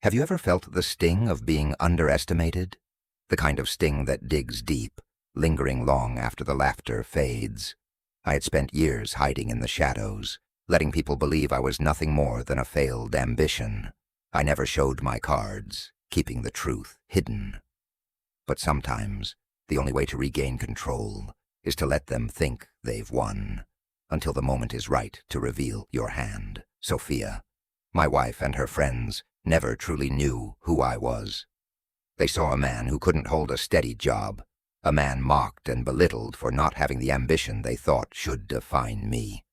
Have you ever felt the sting of being underestimated? The kind of sting that digs deep, lingering long after the laughter fades. I had spent years hiding in the shadows, letting people believe I was nothing more than a failed ambition. I never showed my cards, keeping the truth hidden. But sometimes, the only way to regain control is to let them think they've won, until the moment is right to reveal your hand. Sophia, my wife, and her friends never truly knew who I was. They saw a man who couldn't hold a steady job, a man mocked and belittled for not having the ambition they thought should define me.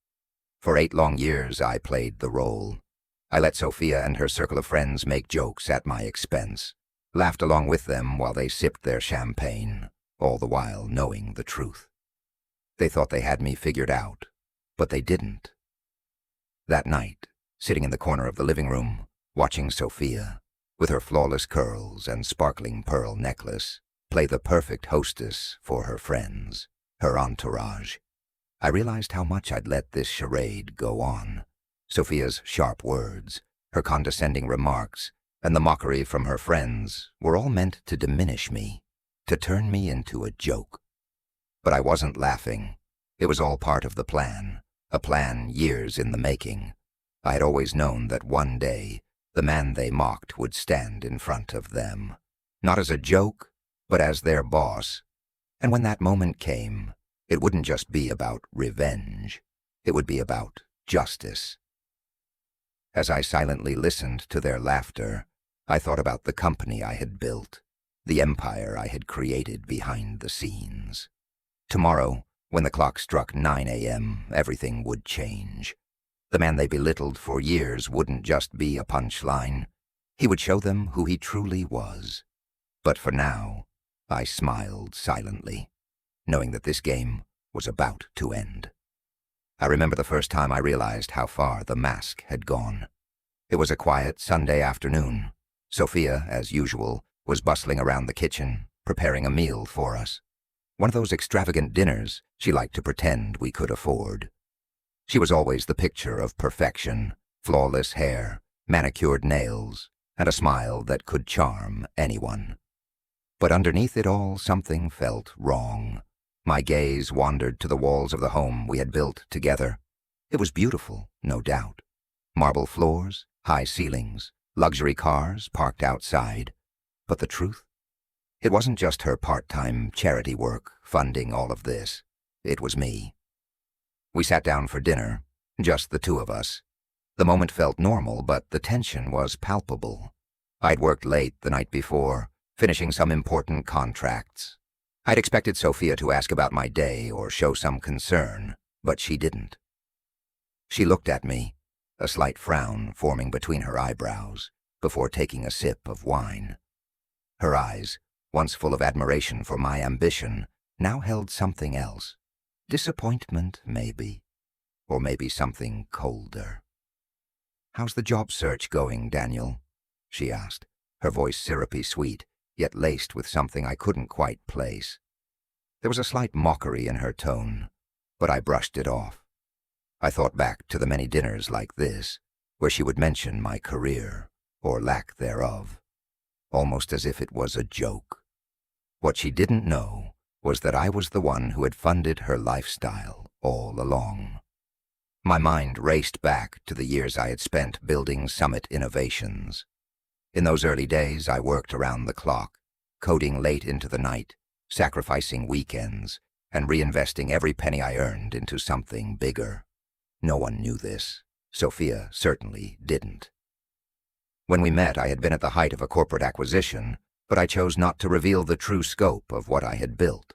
For 8 long years I played the role. I let Sophia and her circle of friends make jokes at my expense, laughed along with them while they sipped their champagne, all the while knowing the truth. They thought they had me figured out, but they didn't. That night, sitting in the corner of the living room, watching Sophia, with her flawless curls and sparkling pearl necklace, play the perfect hostess for her friends, her entourage, I realized how much I'd let this charade go on. Sophia's sharp words, her condescending remarks, and the mockery from her friends were all meant to diminish me, to turn me into a joke. But I wasn't laughing. It was all part of the plan, a plan years in the making. I had always known that one day the man they mocked would stand in front of them, not as a joke, but as their boss. And when that moment came, it wouldn't just be about revenge. It would be about justice. As I silently listened to their laughter, I thought about the company I had built, the empire I had created behind the scenes. Tomorrow, when the clock struck 9 a.m., everything would change. The man they belittled for years wouldn't just be a punchline. He would show them who he truly was. But for now, I smiled silently, knowing that this game was about to end. I remember the first time I realized how far the mask had gone. It was a quiet Sunday afternoon. Sophia, as usual, was bustling around the kitchen, preparing a meal for us. One of those extravagant dinners she liked to pretend we could afford. She was always the picture of perfection, flawless hair, manicured nails, and a smile that could charm anyone. But underneath it all, something felt wrong. My gaze wandered to the walls of the home we had built together. It was beautiful, no doubt. Marble floors, high ceilings, luxury cars parked outside. But the truth? It wasn't just her part-time charity work funding all of this. It was me. We sat down for dinner, just the two of us. The moment felt normal, but the tension was palpable. I'd worked late the night before, finishing some important contracts. I'd expected Sophia to ask about my day or show some concern, but she didn't. She looked at me, a slight frown forming between her eyebrows, before taking a sip of wine. Her eyes, once full of admiration for my ambition, now held something else. Disappointment, maybe. Or maybe something colder. "How's the job search going, Daniel?" she asked, her voice syrupy sweet, yet laced with something I couldn't quite place. There was a slight mockery in her tone, but I brushed it off. I thought back to the many dinners like this, where she would mention my career, or lack thereof, almost as if it was a joke. What she didn't know was that I was the one who had funded her lifestyle all along. My mind raced back to the years I had spent building Summit Innovations. In those early days, I worked around the clock, coding late into the night, sacrificing weekends, and reinvesting every penny I earned into something bigger. No one knew this. Sophia certainly didn't. When we met, I had been at the height of a corporate acquisition, but I chose not to reveal the true scope of what I had built.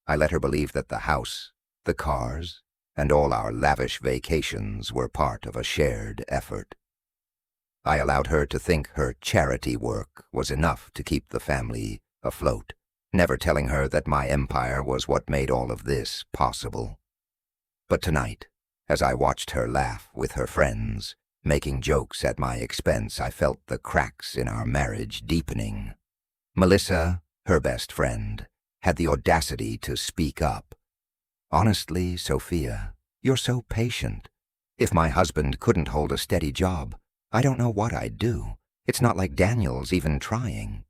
I let her believe that the house, the cars, and all our lavish vacations were part of a shared effort. I allowed her to think her charity work was enough to keep the family afloat, never telling her that my empire was what made all of this possible. But tonight, as I watched her laugh with her friends, making jokes at my expense, I felt the cracks in our marriage deepening. Melissa, her best friend, had the audacity to speak up. "Honestly, Sophia, you're so patient. If my husband couldn't hold a steady job, I don't know what I'd do. It's not like Daniel's even trying."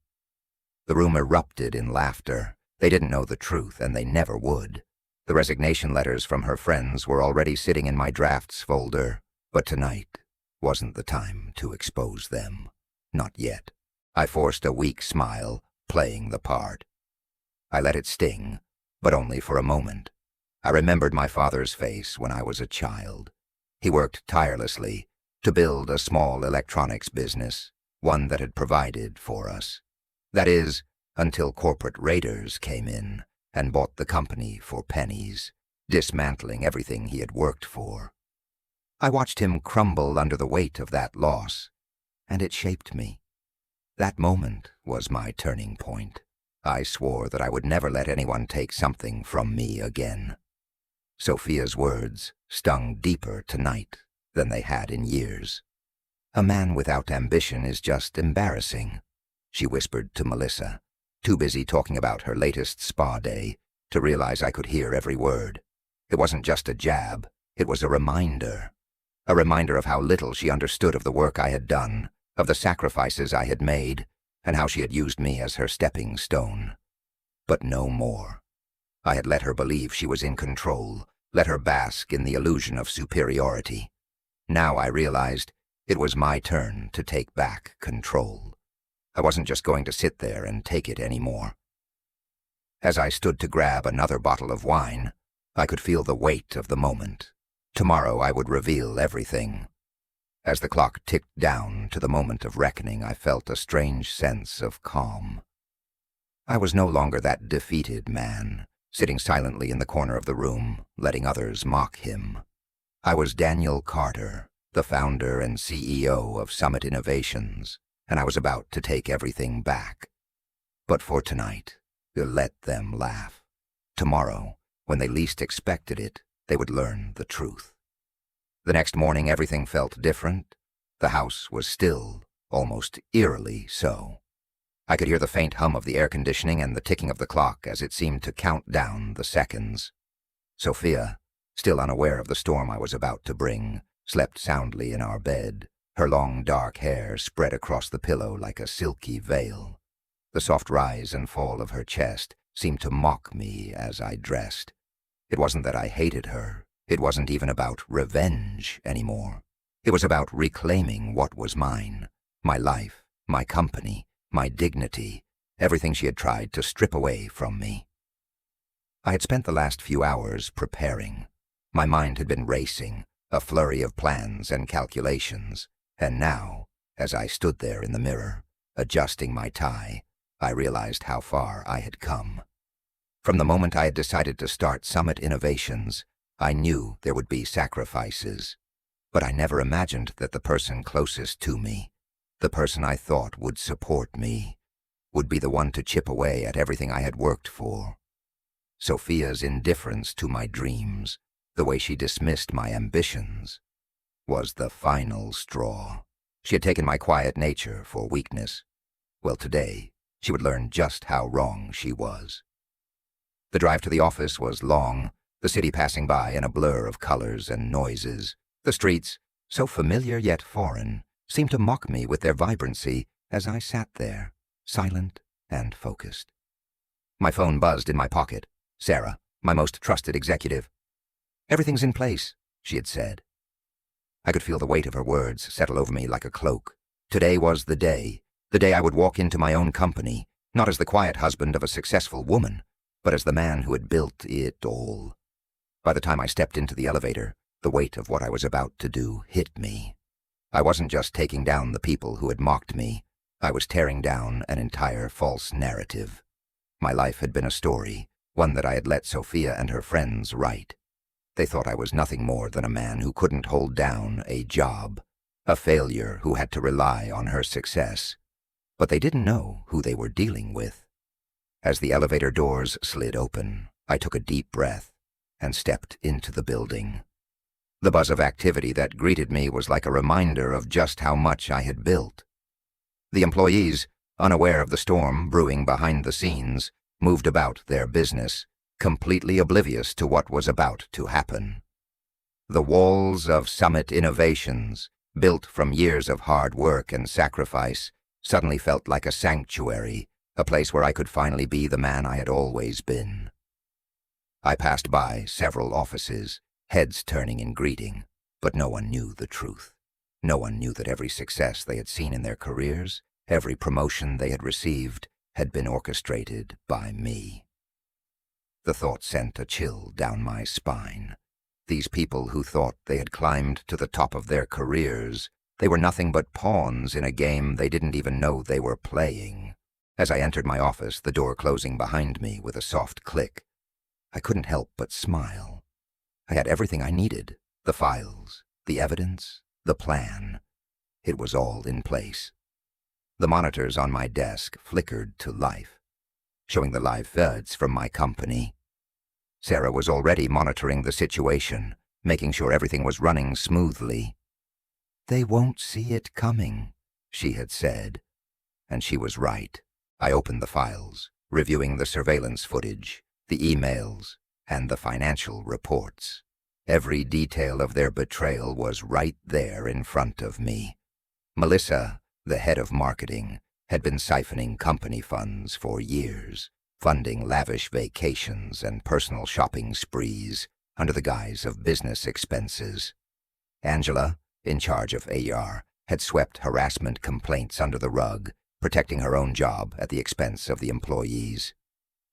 The room erupted in laughter. They didn't know the truth, and they never would. The resignation letters from her friends were already sitting in my drafts folder, but tonight wasn't the time to expose them. Not yet. I forced a weak smile, playing the part. I let it sting, but only for a moment. I remembered my father's face when I was a child. He worked tirelessly to build a small electronics business, one that had provided for us. That is, until corporate raiders came in and bought the company for pennies, dismantling everything he had worked for. I watched him crumble under the weight of that loss, and it shaped me. That moment was my turning point. I swore that I would never let anyone take something from me again. Sophia's words stung deeper tonight than they had in years. "A man without ambition is just embarrassing," she whispered to Melissa, too busy talking about her latest spa day to realize I could hear every word. It wasn't just a jab, it was a reminder of how little she understood of the work I had done, of the sacrifices I had made, and how she had used me as her stepping stone. But no more. I had let her believe she was in control, let her bask in the illusion of superiority. Now I realized it was my turn to take back control. I wasn't just going to sit there and take it anymore. As I stood to grab another bottle of wine, I could feel the weight of the moment. Tomorrow I would reveal everything. As the clock ticked down to the moment of reckoning, I felt a strange sense of calm. I was no longer that defeated man, sitting silently in the corner of the room, letting others mock him. I was Daniel Carter, the founder and CEO of Summit Innovations, and I was about to take everything back. But for tonight, let them laugh. Tomorrow, when they least expected it, they would learn the truth. The next morning, everything felt different. The house was still, almost eerily so. I could hear the faint hum of the air conditioning and the ticking of the clock as it seemed to count down the seconds. Sophia, still unaware of the storm I was about to bring, slept soundly in our bed, her long dark hair spread across the pillow like a silky veil. The soft rise and fall of her chest seemed to mock me as I dressed. It wasn't that I hated her. It wasn't even about revenge anymore. It was about reclaiming what was mine, my life, my company, my dignity, everything she had tried to strip away from me. I had spent the last few hours preparing. My mind had been racing, a flurry of plans and calculations, and now, as I stood there in the mirror, adjusting my tie, I realized how far I had come. From the moment I had decided to start Summit Innovations, I knew there would be sacrifices, but I never imagined that the person closest to me, the person I thought would support me, would be the one to chip away at everything I had worked for. Sophia's indifference to my dreams, the way she dismissed my ambitions, was the final straw. She had taken my quiet nature for weakness. Well, today, she would learn just how wrong she was. The drive to the office was long, the city passing by in a blur of colors and noises. The streets, so familiar yet foreign, seemed to mock me with their vibrancy as I sat there, silent and focused. My phone buzzed in my pocket. Sarah, my most trusted executive. "Everything's in place," she had said. I could feel the weight of her words settle over me like a cloak. Today was the day I would walk into my own company, not as the quiet husband of a successful woman, but as the man who had built it all. By the time I stepped into the elevator, the weight of what I was about to do hit me. I wasn't just taking down the people who had mocked me. I was tearing down an entire false narrative. My life had been a story, one that I had let Sophia and her friends write. They thought I was nothing more than a man who couldn't hold down a job, a failure who had to rely on her success. But they didn't know who they were dealing with. As the elevator doors slid open, I took a deep breath and stepped into the building. The buzz of activity that greeted me was like a reminder of just how much I had built. The employees, unaware of the storm brewing behind the scenes, moved about their business, completely oblivious to what was about to happen. The walls of Summit Innovations built from years of hard work and sacrifice, suddenly felt like a sanctuary, a place where I could finally be the man I had always been. I passed by several offices, heads turning in greeting, but no one knew the truth. No one knew that every success they had seen in their careers, every promotion they had received, had been orchestrated by me. The thought sent a chill down my spine. These people who thought they had climbed to the top of their careers, they were nothing but pawns in a game they didn't even know they were playing. As I entered my office, the door closing behind me with a soft click, I couldn't help but smile. I had everything I needed, the files, the evidence, the plan. It was all in place. The monitors on my desk flickered to life, showing the live feeds from my company. Sarah was already monitoring the situation, making sure everything was running smoothly. "They won't see it coming," she had said. And she was right. I opened the files, reviewing the surveillance footage, the emails, and the financial reports. Every detail of their betrayal was right there in front of me. Melissa, the head of marketing, had been siphoning company funds for years, funding lavish vacations and personal shopping sprees under the guise of business expenses. Angela, in charge of AR, had swept harassment complaints under the rug, protecting her own job at the expense of the employees.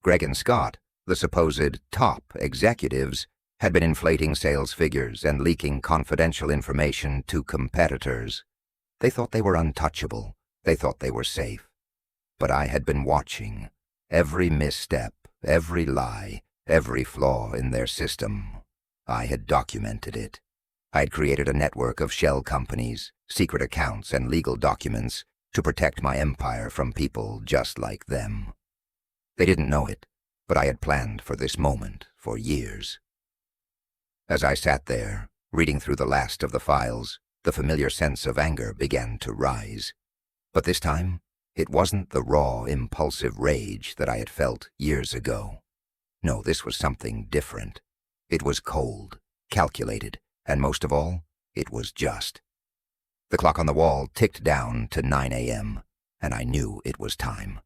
Greg and Scott, the supposed top executives, had been inflating sales figures and leaking confidential information to competitors. They thought they were untouchable. They thought they were safe. But I had been watching. Every misstep, every lie, every flaw in their system. I had documented it. I had created a network of shell companies, secret accounts, and legal documents to protect my empire from people just like them. They didn't know it, but I had planned for this moment for years. As I sat there, reading through the last of the files, the familiar sense of anger began to rise. But this time, it wasn't the raw, impulsive rage that I had felt years ago. No, this was something different. It was cold, calculated, and most of all, it was just. The clock on the wall ticked down to 9 a.m., and I knew it was time.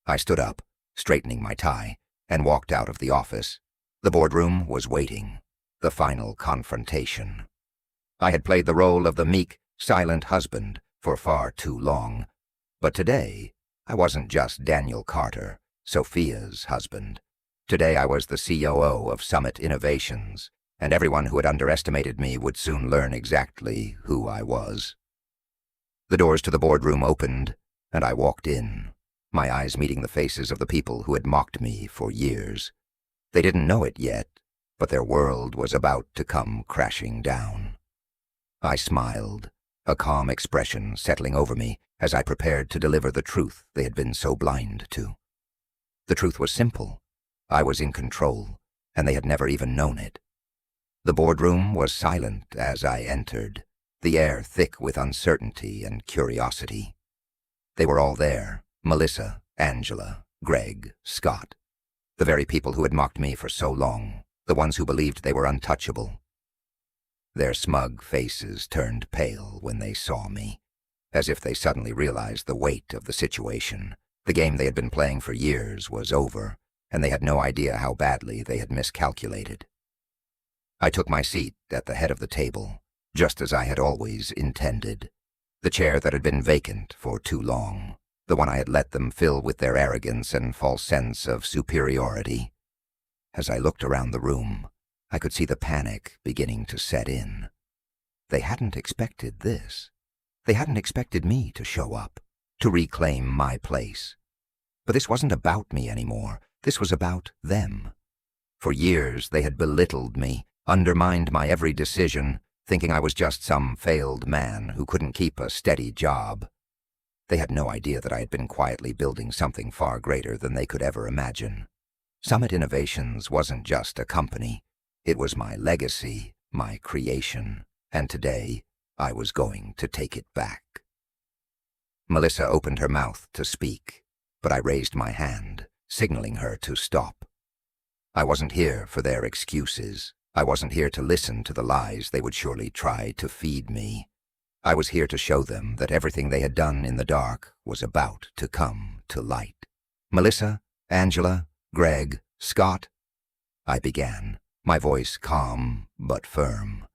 I stood up, straightening my tie, and walked out of the office. The boardroom was waiting. The final confrontation. I had played the role of the meek, silent husband for far too long. But today, I wasn't just Daniel Carter, Sophia's husband. Today I was the COO of Summit Innovations, and everyone who had underestimated me would soon learn exactly who I was. The doors to the boardroom opened, and I walked in, my eyes meeting the faces of the people who had mocked me for years. They didn't know it yet, but their world was about to come crashing down. I smiled, a calm expression settling over me as I prepared to deliver the truth they had been so blind to. The truth was simple. I was in control, and they had never even known it. The boardroom was silent as I entered, the air thick with uncertainty and curiosity. They were all there, Melissa, Angela, Greg, Scott, the very people who had mocked me for so long, the ones who believed they were untouchable. Their smug faces turned pale when they saw me, as if they suddenly realized the weight of the situation. The game they had been playing for years was over, and they had no idea how badly they had miscalculated. I took my seat at the head of the table, just as I had always intended, the chair that had been vacant for too long, the one I had let them fill with their arrogance and false sense of superiority. As I looked around the room, I could see the panic beginning to set in. They hadn't expected this. They hadn't expected me to show up, to reclaim my place. But this wasn't about me anymore. This was about them. For years they had belittled me, undermined my every decision, thinking I was just some failed man who couldn't keep a steady job. They had no idea that I had been quietly building something far greater than they could ever imagine. Summit Innovations wasn't just a company. It was my legacy, my creation, and today I was going to take it back. Melissa opened her mouth to speak, but I raised my hand, signaling her to stop. I wasn't here for their excuses. I wasn't here to listen to the lies they would surely try to feed me. I was here to show them that everything they had done in the dark was about to come to light. Melissa, Angela, Greg, Scott, I began, my voice calm but firm.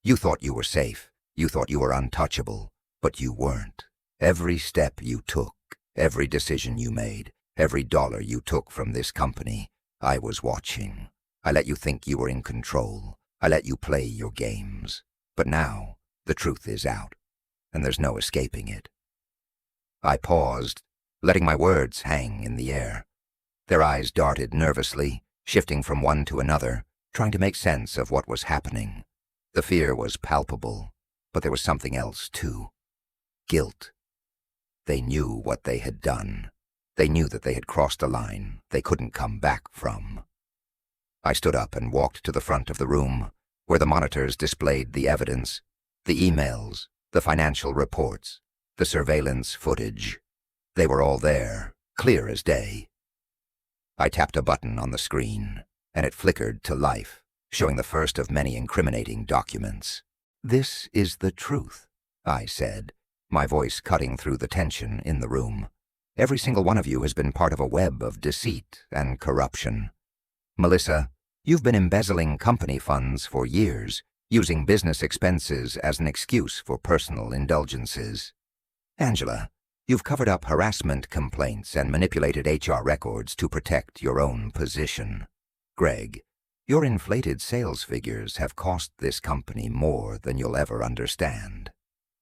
You thought you were safe. You thought you were untouchable, but you weren't. Every step you took, every decision you made, every dollar you took from this company, I was watching. I let you think you were in control. I let you play your games. But now, the truth is out, and there's no escaping it. I paused, letting my words hang in the air. Their eyes darted nervously, shifting from one to another, trying to make sense of what was happening. The fear was palpable, but there was something else too. Guilt. They knew what they had done. They knew that they had crossed a line they couldn't come back from. I stood up and walked to the front of the room, where the monitors displayed the evidence, the emails, the financial reports, the surveillance footage. They were all there, clear as day. I tapped a button on the screen, and it flickered to life, showing the first of many incriminating documents. "This is the truth," I said, my voice cutting through the tension in the room. "Every single one of you has been part of a web of deceit and corruption. Melissa, you've been embezzling company funds for years, using business expenses as an excuse for personal indulgences. Angela, you've covered up harassment complaints and manipulated HR records to protect your own position. Greg, your inflated sales figures have cost this company more than you'll ever understand.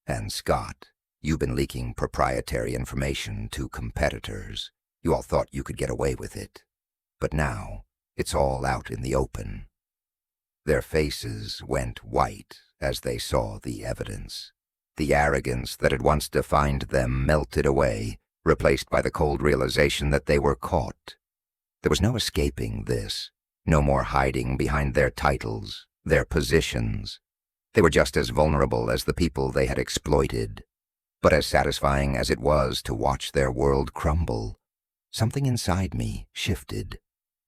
And Scott, you've been leaking proprietary information to competitors. You all thought you could get away with it. But now, it's all out in the open." Their faces went white as they saw the evidence. The arrogance that had once defined them melted away, replaced by the cold realization that they were caught. There was no escaping this, no more hiding behind their titles, their positions. They were just as vulnerable as the people they had exploited. But as satisfying as it was to watch their world crumble, something inside me shifted.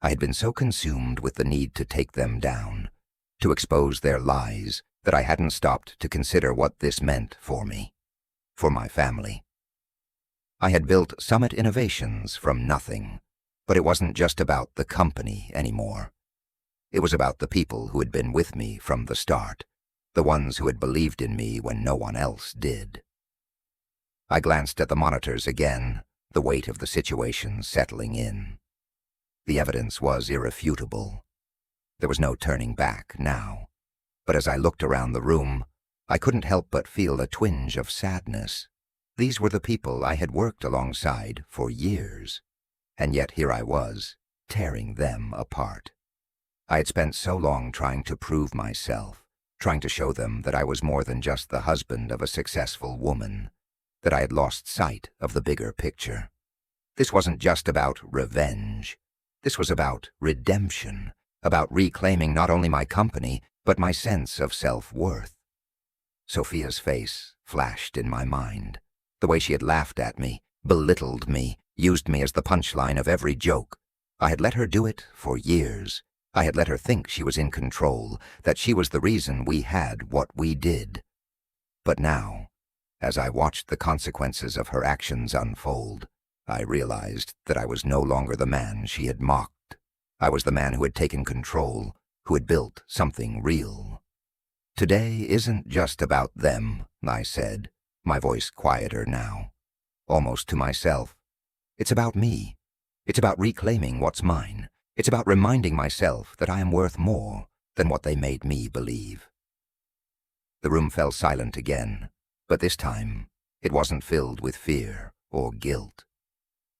I had been so consumed with the need to take them down, to expose their lies, that I hadn't stopped to consider what this meant for me, for my family. I had built Summit Innovations from nothing, but it wasn't just about the company anymore. It was about the people who had been with me from the start, the ones who had believed in me when no one else did. I glanced at the monitors again, the weight of the situation settling in. The evidence was irrefutable. There was no turning back now. But as I looked around the room, I couldn't help but feel a twinge of sadness. These were the people I had worked alongside for years, and yet here I was, tearing them apart. I had spent so long trying to prove myself, trying to show them that I was more than just the husband of a successful woman, that I had lost sight of the bigger picture. This wasn't just about revenge. This was about redemption, about reclaiming not only my company, but my sense of self-worth. Sophia's face flashed in my mind. The way she had laughed at me, belittled me, used me as the punchline of every joke. I had let her do it for years. I had let her think she was in control, that she was the reason we had what we did. But now, as I watched the consequences of her actions unfold, I realized that I was no longer the man she had mocked. I was the man who had taken control, who had built something real. "Today isn't just about them," I said, my voice quieter now, almost to myself. "It's about me. It's about reclaiming what's mine. It's about reminding myself that I am worth more than what they made me believe." The room fell silent again, but this time it wasn't filled with fear or guilt.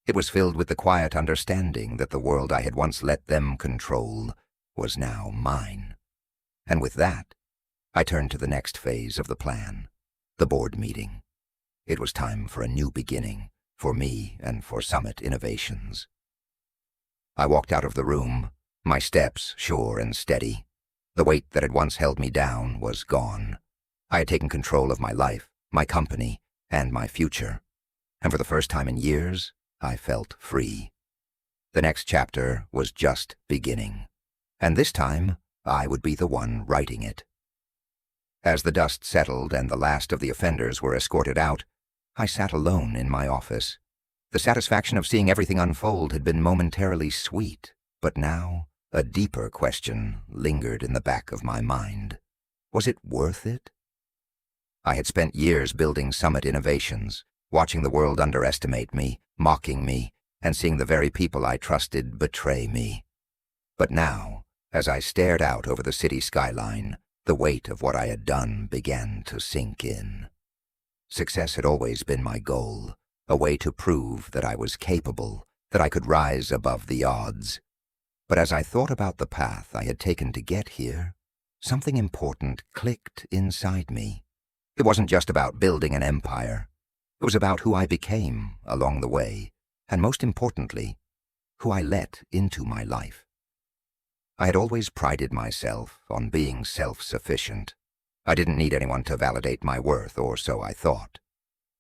It was filled with the quiet understanding that the world I had once let them control was now mine. And with that, I turned to the next phase of the plan, the board meeting. It was time for a new beginning, for me and for Summit Innovations. I walked out of the room, my steps sure and steady. The weight that had once held me down was gone. I had taken control of my life, my company, and my future. And for the first time in years, I felt free. The next chapter was just beginning. And this time, I would be the one writing it. As the dust settled and the last of the offenders were escorted out, I sat alone in my office. The satisfaction of seeing everything unfold had been momentarily sweet, but now a deeper question lingered in the back of my mind. Was it worth it? I had spent years building Summit innovations, watching the world underestimate me, mocking me, and seeing the very people I trusted betray me. But now, as I stared out over the city skyline, the weight of what I had done began to sink in. Success had always been my goal, a way to prove that I was capable, that I could rise above the odds. But as I thought about the path I had taken to get here, something important clicked inside me. It wasn't just about building an empire. It was about who I became along the way, and most importantly, who I let into my life. I had always prided myself on being self-sufficient. I didn't need anyone to validate my worth, or so I thought.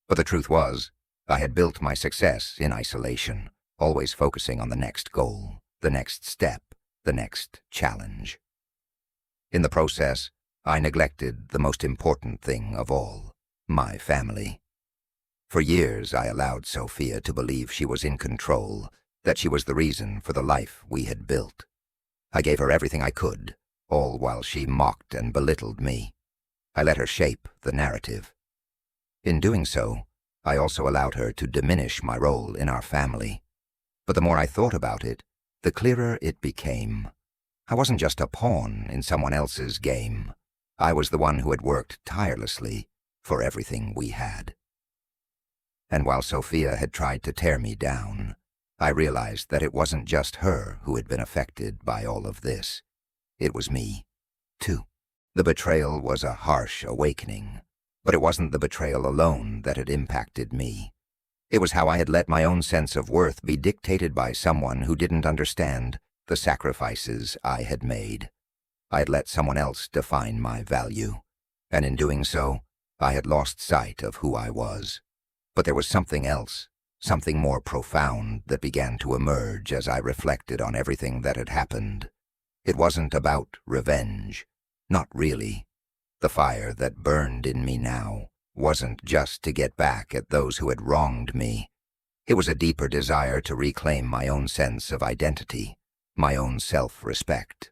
But the truth was, I had built my success in isolation, always focusing on the next goal, the next step, the next challenge. In the process, I neglected the most important thing of all, my family. For years, I allowed Sophia to believe she was in control, that she was the reason for the life we had built. I gave her everything I could, all while she mocked and belittled me. I let her shape the narrative. In doing so, I also allowed her to diminish my role in our family. But the more I thought about it, the clearer it became. I wasn't just a pawn in someone else's game. I was the one who had worked tirelessly for everything we had. And while Sophia had tried to tear me down, I realized that it wasn't just her who had been affected by all of this. It was me, too. The betrayal was a harsh awakening, but it wasn't the betrayal alone that had impacted me. It was how I had let my own sense of worth be dictated by someone who didn't understand the sacrifices I had made. I had let someone else define my value, and in doing so, I had lost sight of who I was. But there was something else, something more profound that began to emerge as I reflected on everything that had happened. It wasn't about revenge. Not really. The fire that burned in me now wasn't just to get back at those who had wronged me. It was a deeper desire to reclaim my own sense of identity, my own self-respect.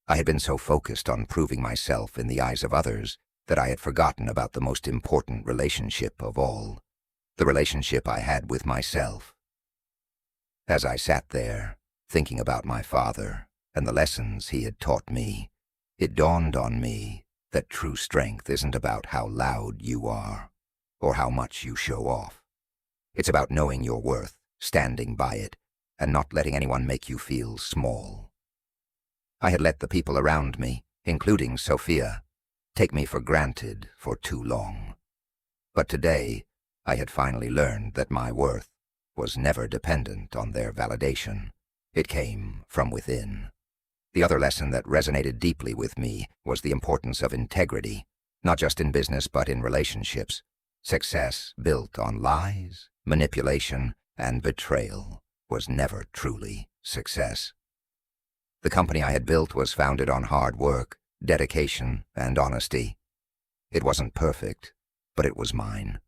I had been so focused on proving myself in the eyes of others that I had forgotten about the most important relationship of all, the relationship I had with myself. As I sat there, thinking about my father and the lessons he had taught me, it dawned on me that true strength isn't about how loud you are or how much you show off. It's about knowing your worth, standing by it, and not letting anyone make you feel small. I had let the people around me, including Sophia, take me for granted for too long. But today, I had finally learned that my worth was never dependent on their validation. It came from within. The other lesson that resonated deeply with me was the importance of integrity, not just in business but in relationships. Success built on lies, manipulation, and betrayal was never truly success. The company I had built was founded on hard work, dedication, and honesty. It wasn't perfect, but it was mine.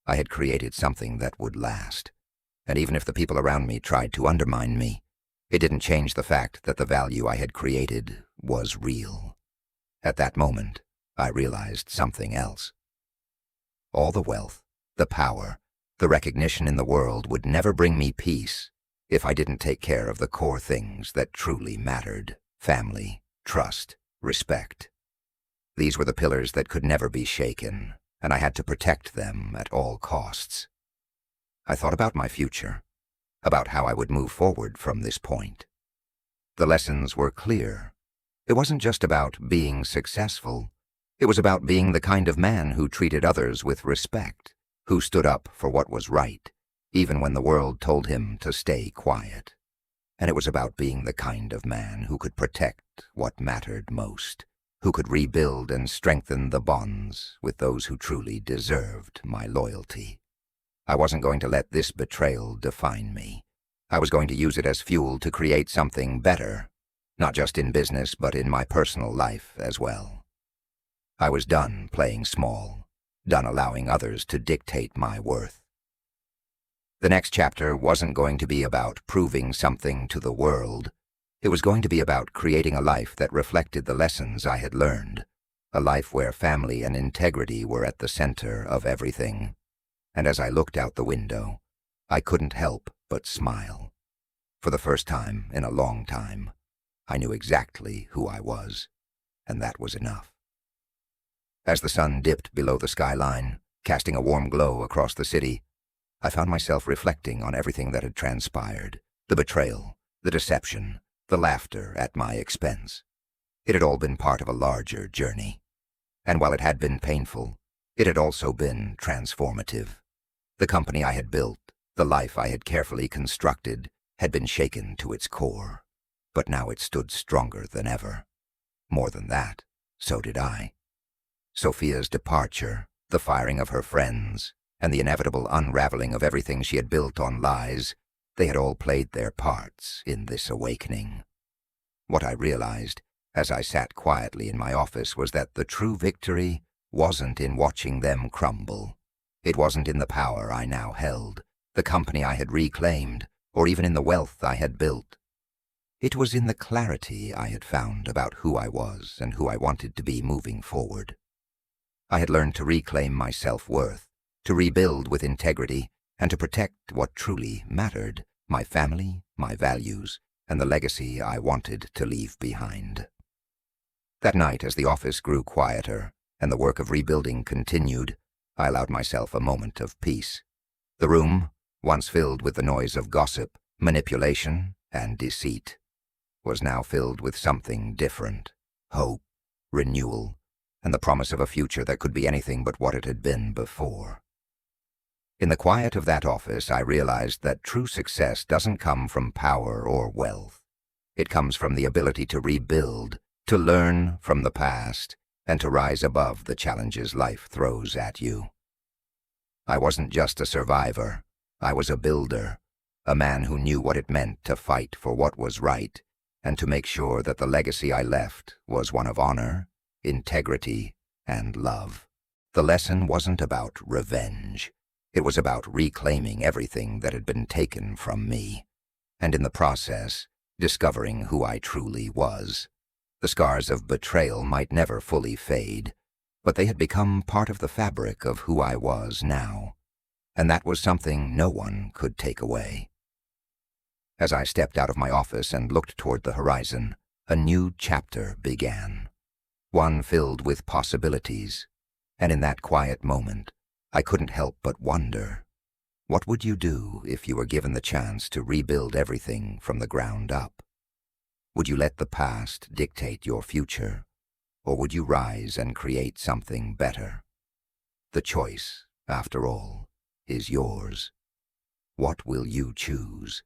I had created something that would last, and even if the people around me tried to undermine me, it didn't change the fact that the value I had created was real. At that moment, I realized something else. All the wealth, the power, the recognition in the world would never bring me peace if I didn't take care of the core things that truly mattered: family, trust, respect. These were the pillars that could never be shaken, and I had to protect them at all costs. I thought about my future, about how I would move forward from this point. The lessons were clear. It wasn't just about being successful. It was about being the kind of man who treated others with respect, who stood up for what was right, even when the world told him to stay quiet. And it was about being the kind of man who could protect what mattered most, who could rebuild and strengthen the bonds with those who truly deserved my loyalty. I wasn't going to let this betrayal define me. I was going to use it as fuel to create something better, not just in business but in my personal life as well. I was done playing small, done allowing others to dictate my worth. The next chapter wasn't going to be about proving something to the world. It was going to be about creating a life that reflected the lessons I had learned, a life where family and integrity were at the center of everything. And as I looked out the window, I couldn't help but smile. For the first time in a long time, I knew exactly who I was, and that was enough. As the sun dipped below the skyline, casting a warm glow across the city, I found myself reflecting on everything that had transpired, the betrayal, the deception, the laughter at my expense. It had all been part of a larger journey. And while it had been painful, it had also been transformative. The company I had built, the life I had carefully constructed, had been shaken to its core. But now it stood stronger than ever. More than that, so did I. Sophia's departure, the firing of her friends, and the inevitable unraveling of everything she had built on lies, they had all played their parts in this awakening. What I realized, as I sat quietly in my office, was that the true victory wasn't in watching them crumble. It wasn't in the power I now held, the company I had reclaimed, or even in the wealth I had built. It was in the clarity I had found about who I was and who I wanted to be moving forward. I had learned to reclaim my self-worth, to rebuild with integrity, and to protect what truly mattered, my family, my values, and the legacy I wanted to leave behind. That night, as the office grew quieter and the work of rebuilding continued, I allowed myself a moment of peace. The room, once filled with the noise of gossip, manipulation, and deceit, was now filled with something different: hope, renewal, and the promise of a future that could be anything but what it had been before. In the quiet of that office, I realized that true success doesn't come from power or wealth. It comes from the ability to rebuild, to learn from the past, and to rise above the challenges life throws at you. I wasn't just a survivor. I was a builder, a man who knew what it meant to fight for what was right, and to make sure that the legacy I left was one of honor, integrity, and love. The lesson wasn't about revenge. It was about reclaiming everything that had been taken from me, and in the process, discovering who I truly was. The scars of betrayal might never fully fade, but they had become part of the fabric of who I was now, and that was something no one could take away. As I stepped out of my office and looked toward the horizon, a new chapter began, one filled with possibilities, and in that quiet moment, I couldn't help but wonder, what would you do if you were given the chance to rebuild everything from the ground up? Would you let the past dictate your future, or would you rise and create something better? The choice, after all, is yours. What will you choose?